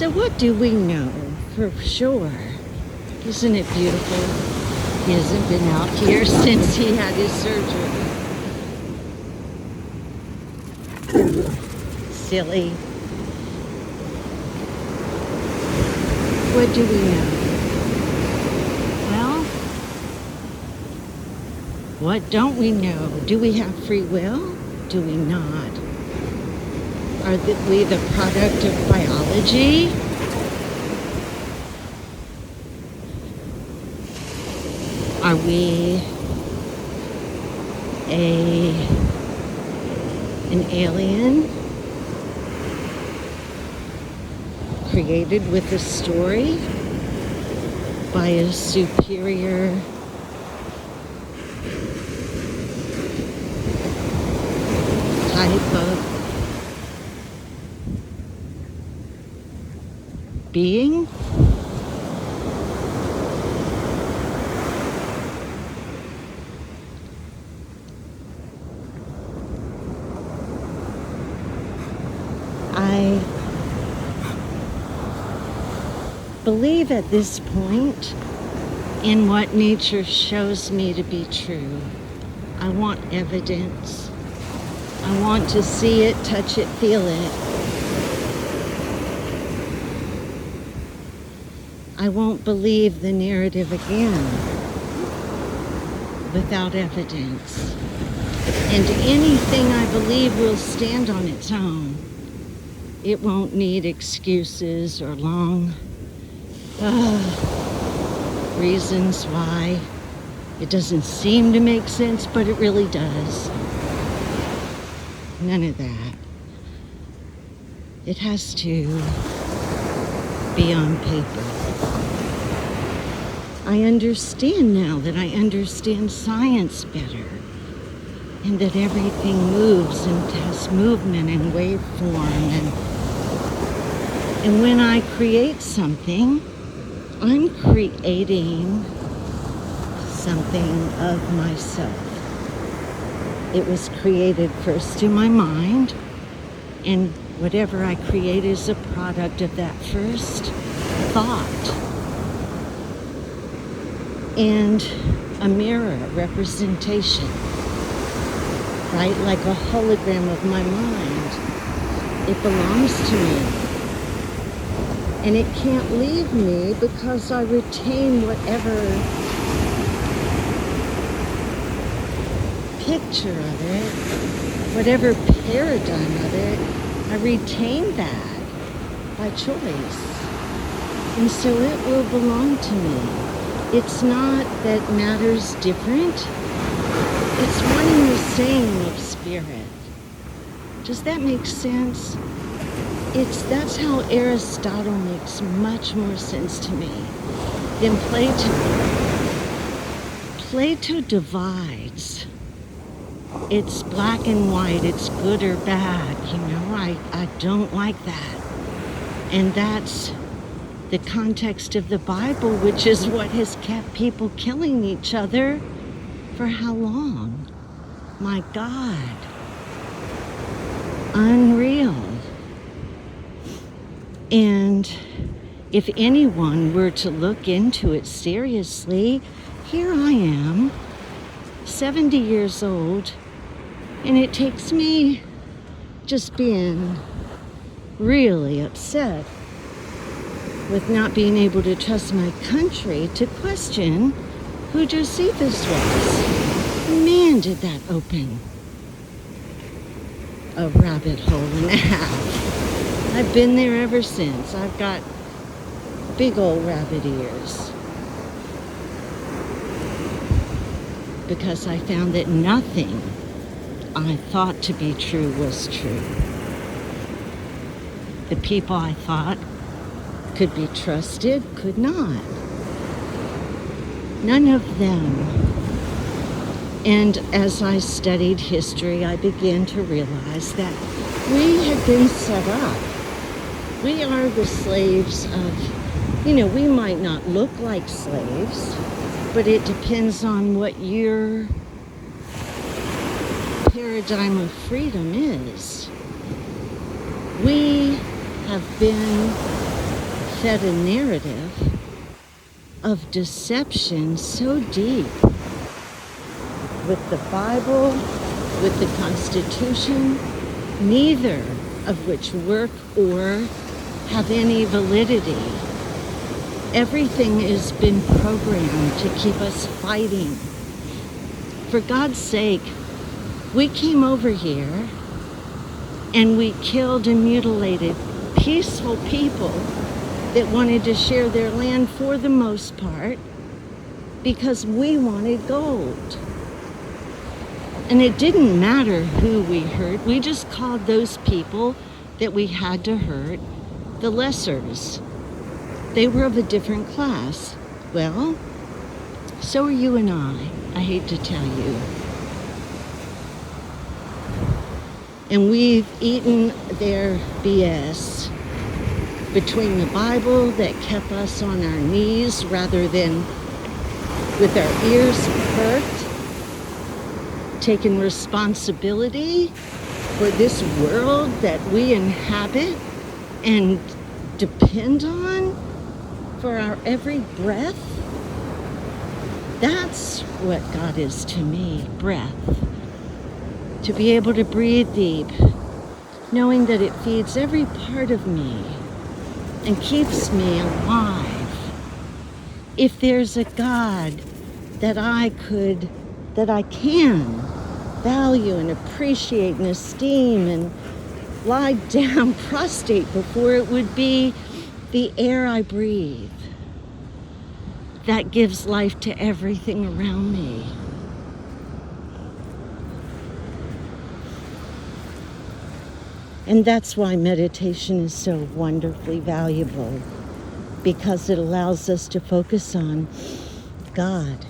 So what do we know for sure? Isn't it beautiful? He hasn't been out here since he had his surgery. Silly. What do we know? Well, what don't we know? Do we have free will? Do we not? Are we the product of biology? Are we an alien created with a story by a superior type of being? I believe at this point in what nature shows me to be true. I want evidence. I want to see it, touch it, feel it. I won't believe the narrative again without evidence. And anything I believe will stand on its own. It won't need excuses or long reasons why it doesn't seem to make sense, but it really does. None of that. It has to be on paper. I understand now that I understand science better, and that everything moves and has movement and waveform, and when I create something, I'm creating something of myself. It was created first in my mind, and whatever I create is a product of that first thought. And a mirror representation, right? Like a hologram of my mind. It belongs to me. And it can't leave me because I retain whatever picture of it, whatever paradigm of it, I retain that by choice. And so it will belong to me. It's not that matter's different. It's one and the same of spirit. Does that make sense? That's how Aristotle makes much more sense to me than Plato. Plato divides. It's black and white, it's good or bad, I don't like that. And that's the context of the Bible, which is what has kept people killing each other for how long? My God. Unreal. And if anyone were to look into it seriously, here I am, 70 years old, and it takes me just being really upset with not being able to trust my country to question who Josephus was. Man, did that open a rabbit hole and a half. I've been there ever since. I've got big old rabbit ears. Because I found that nothing I thought to be true was true. The people I thought could be trusted could not. None of them. And as I studied history, I began to realize that we had been set up. We are the slaves of, we might not look like slaves, but it depends on what your paradigm of freedom is. We have been fed a narrative of deception so deep with the Bible, with the Constitution, neither of which work or have any validity. Everything has been programmed to keep us fighting. For God's sake, we came over here and we killed and mutilated peaceful people that wanted to share their land for the most part because we wanted gold. And it didn't matter who we hurt. We just called those people that we had to hurt the lessers. They were of a different class. Well, so are you and I hate to tell you. And we've eaten their BS between the Bible that kept us on our knees rather than with our ears perked, taking responsibility for this world that we inhabit and depend on for our every breath. That's what God is to me, breath. To be able to breathe deep, knowing that it feeds every part of me and keeps me alive. If there's a God that I can value and appreciate and esteem and lie down prostrate before, it would be the air I breathe that gives life to everything around me. And that's why meditation is so wonderfully valuable, because it allows us to focus on God,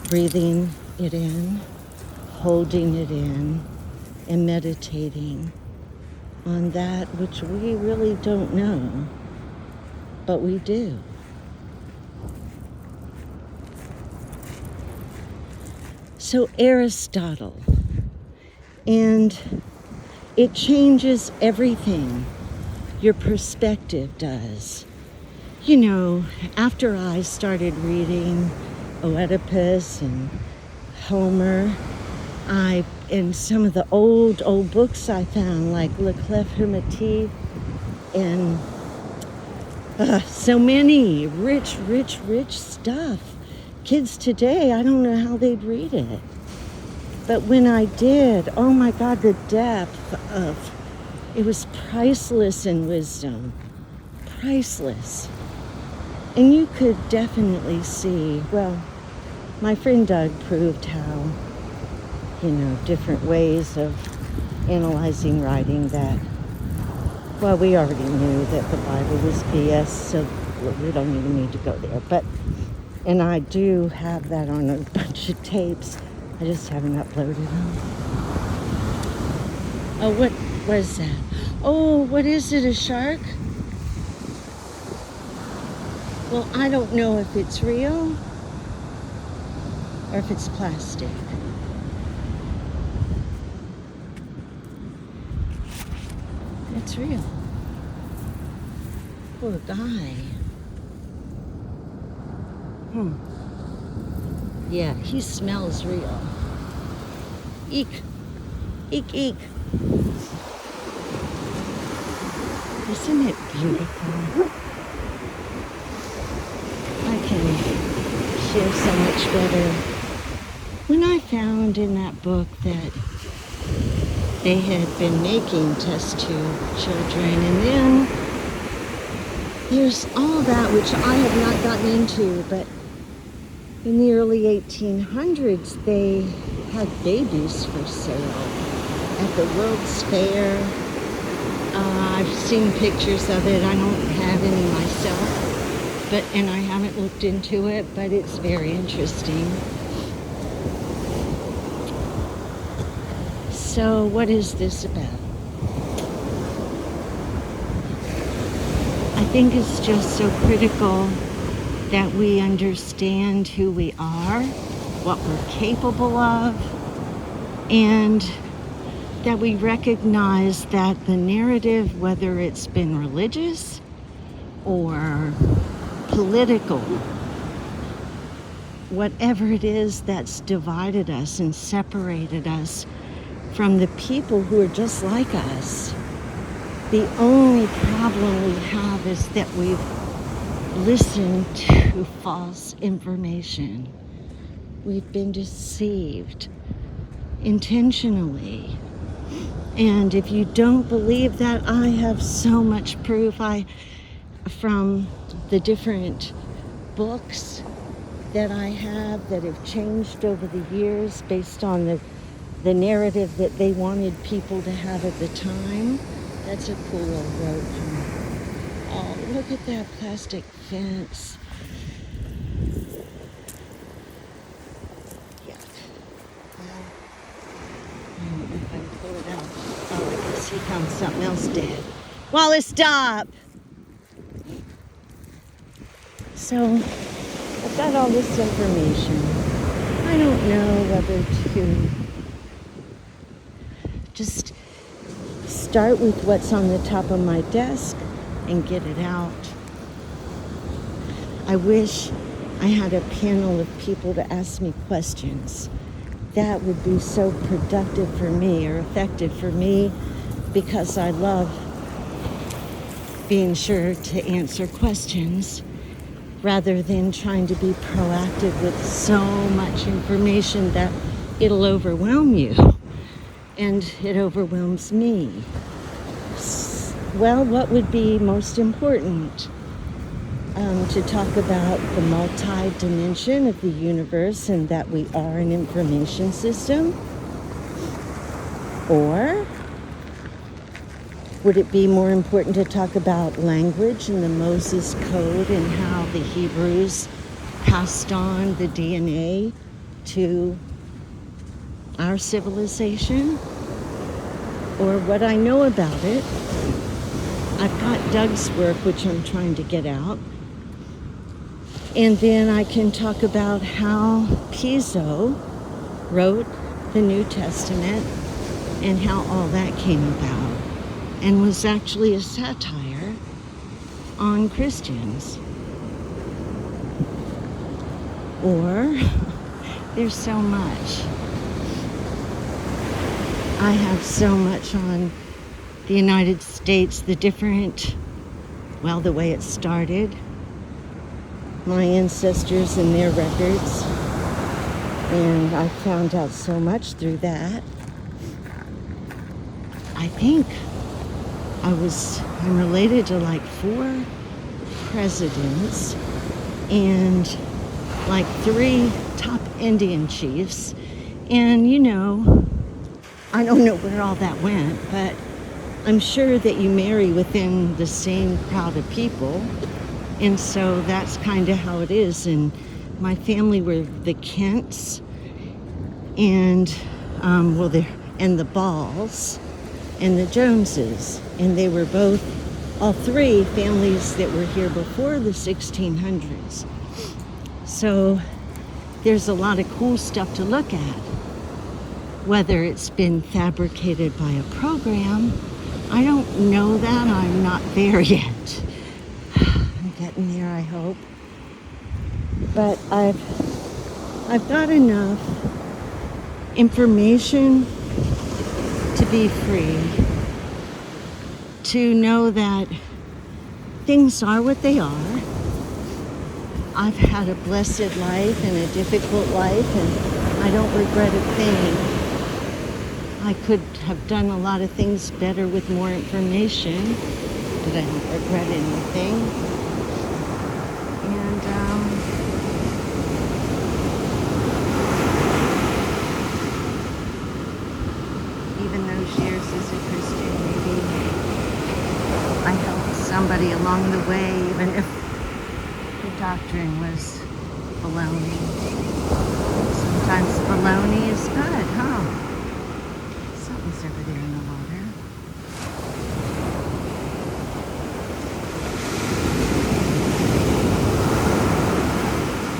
breathing it in, holding it in, and meditating on that which we really don't know, but we do. So Aristotle, and it changes everything. Your perspective does. You know, after I started reading Oedipus and Homer, in some of the old books I found, like Le Clef Hermetique, and so many rich stuff. Kids today, I don't know how they'd read it. But when I did, oh my God, the depth of it was priceless in wisdom. Priceless. And you could definitely see, well, my friend Doug proved how, different ways of analyzing writing that, well, we already knew that the Bible was BS, so we don't even need to go there. And I do have that on a bunch of tapes. I just haven't uploaded them. Oh, what was that? Oh, what is it, a shark? Well, I don't know if it's real or if it's plastic. It's real. Poor guy. Yeah, he smells real. Eek. Eek, eek. Isn't it beautiful? I can share so much better. When I found in that book that they had been making test tube children, and then there's all that which I have not gotten into, but in the early 1800s, they had babies for sale at the World's Fair. I've seen pictures of it. I don't have any myself, and I haven't looked into it, but it's very interesting. So what is this about? I think it's just so critical that we understand who we are, what we're capable of, and that we recognize that the narrative, whether it's been religious or political, whatever it is that's divided us and separated us from the people who are just like us. The only problem we have is that we've listened to false information. We've been deceived intentionally. And if you don't believe that, I have so much proof. From the different books that I have that have changed over the years based on the narrative that they wanted people to have at the time. That's a cool old road. Oh, look at that plastic fence. Yuck. I don't know if I can pull it out. Oh, I guess he found something else dead. Wallace, stop! So, I've got all this information. I don't know whether to just start with what's on the top of my desk and get it out. I wish I had a panel of people to ask me questions. That would be so productive for me, or effective for me, because I love being sure to answer questions rather than trying to be proactive with so much information that it'll overwhelm you. And it overwhelms me. Well, what would be most important? To talk about the multi-dimension of the universe and that we are an information system? Or would it be more important to talk about language and the Moses Code and how the Hebrews passed on the DNA to our civilization? Or what I know about it? I've got Doug's work, which I'm trying to get out. And then I can talk about how Piso wrote the New Testament and how all that came about and was actually a satire on Christians. Or there's so much. I have so much on the United States, the way it started, my ancestors and their records, and I found out so much through that. I think I'm related to like 4 presidents and like 3 top Indian chiefs, and I don't know where all that went, but I'm sure that you marry within the same crowd of people. And so that's kind of how it is. And my family were the Kents and, and the Balls and the Joneses. And they were all 3 families that were here before the 1600s. So there's a lot of cool stuff to look at. Whether it's been fabricated by a program, I don't know that. I'm not there yet. I'm getting there, I hope. But I've got enough information to be free, to know that things are what they are. I've had a blessed life and a difficult life, and I don't regret a thing. I could have done a lot of things better with more information, but I don't regret anything. And even those years as a Christian, maybe I helped somebody along the way, even if the doctrine was baloney. Sometimes baloney is good, huh? Something's over there in the water.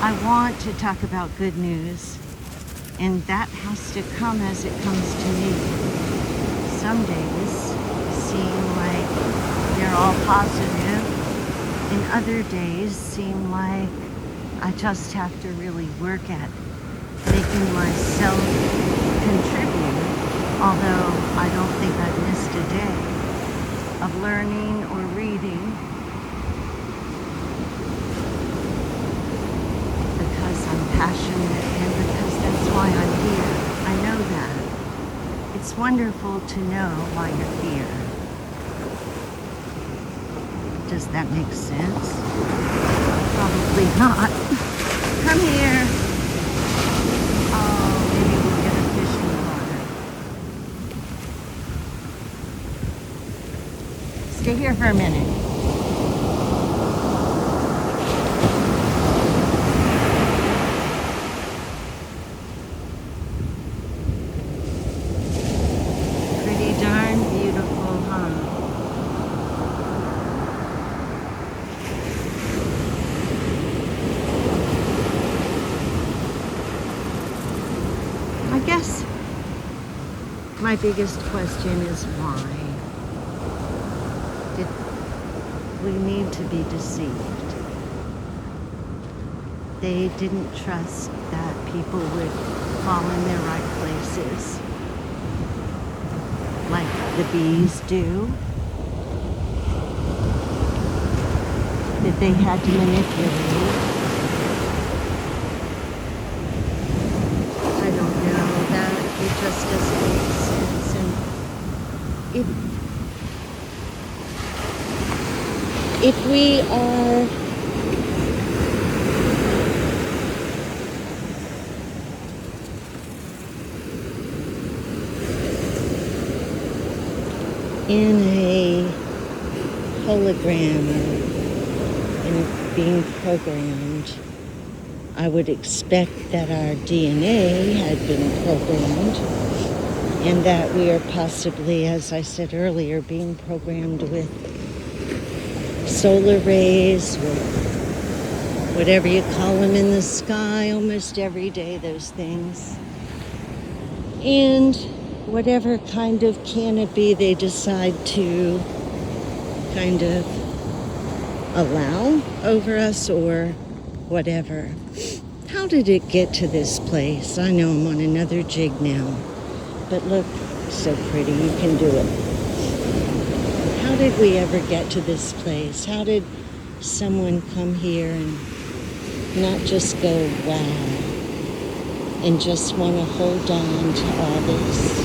I want to talk about good news, and that has to come as it comes to me. Some days seem like they're all positive, other days seem like I just have to really work at making myself contribute, although I don't think I've missed a day of learning or reading, because I'm passionate and because that's why I'm here. I know that. It's wonderful to know why you're here. Does that make sense? Probably not. Come here. Oh, maybe we'll get a fish in the water. Stay here for a minute. Pretty darn beautiful, huh? I guess my biggest question is why did we need to be deceived? They didn't trust that people would fall in their right places like the bees do. That they had to manipulate. I don't know, that it just doesn't make sense. And if we are in a hologram and being programmed, I would expect that our DNA had been programmed and that we are possibly, as I said earlier, being programmed with solar rays, with whatever you call them in the sky almost every day, those things. And whatever kind of canopy they decide to kind of allow over us or whatever. How did it get to this place? I know I'm on another jig now, but look, so pretty, you can do it. How did we ever get to this place? How did someone come here and not just go, wow, and just want to hold on to all this?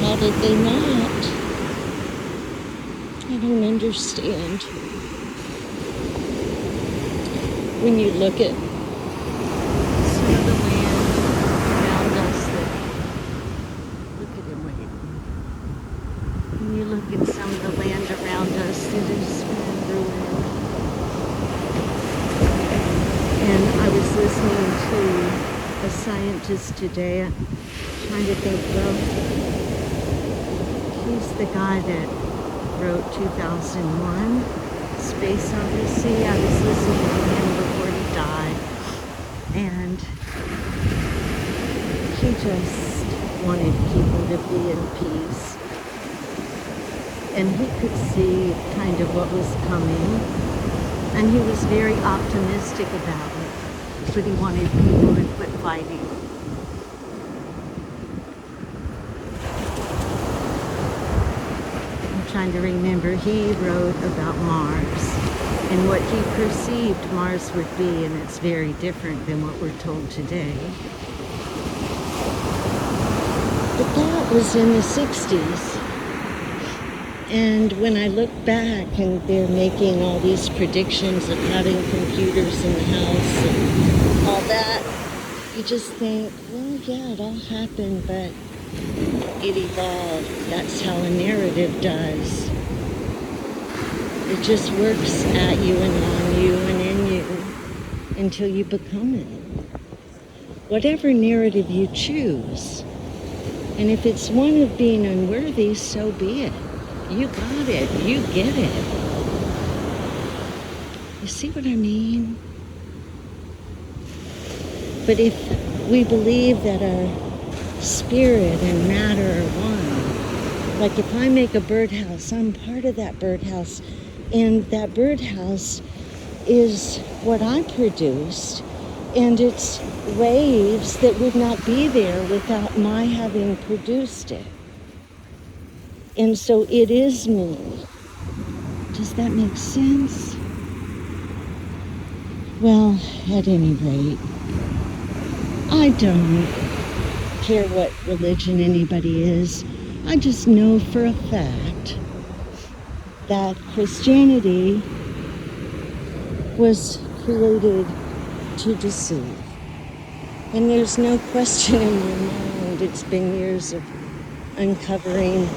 How did they not? I don't understand. When you look at some of the land around us that, look at him waiting. When you look at some of the land around us that is ruined. And I was listening to a scientist today, trying to think, well, he's the guy that wrote 2001, Space Odyssey. I was listening to him before he died, and he just wanted people to be in peace. And he could see kind of what was coming, and he was very optimistic about it, but he wanted people to quit fighting. Trying to remember, he wrote about Mars and what he perceived Mars would be, and it's very different than what we're told today. But that was in the 60s. And when I look back and they're making all these predictions of having computers in the house and all that, you just think, well, yeah, it all happened, but it evolved. That's how a narrative does. It just works at you and on you and in you until you become it. Whatever narrative you choose. And if it's one of being unworthy, so be it. You got it. You get it. You see what I mean? But if we believe that our spirit and matter are one, like if I make a birdhouse, I'm part of that birdhouse, and that birdhouse is what I produced, and it's waves that would not be there without my having produced it. And so it is me. Does that make sense? Well, at any rate, I don't care what religion anybody is. I just know for a fact that Christianity was created to deceive. And there's no question in my mind. It's been years of uncovering.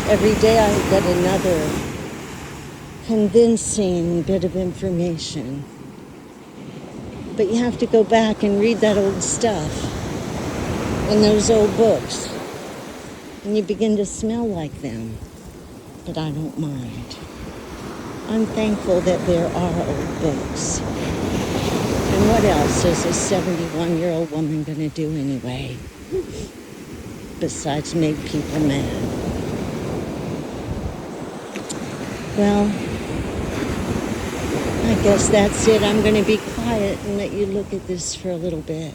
Every day I get another convincing bit of information. But you have to go back and read that old stuff and those old books. And you begin to smell like them. But I don't mind. I'm thankful that there are old books. And what else is a 71-year-old woman going to do anyway? Besides make people mad. Well, I guess that's it. I'm going to be quiet and let you look at this for a little bit.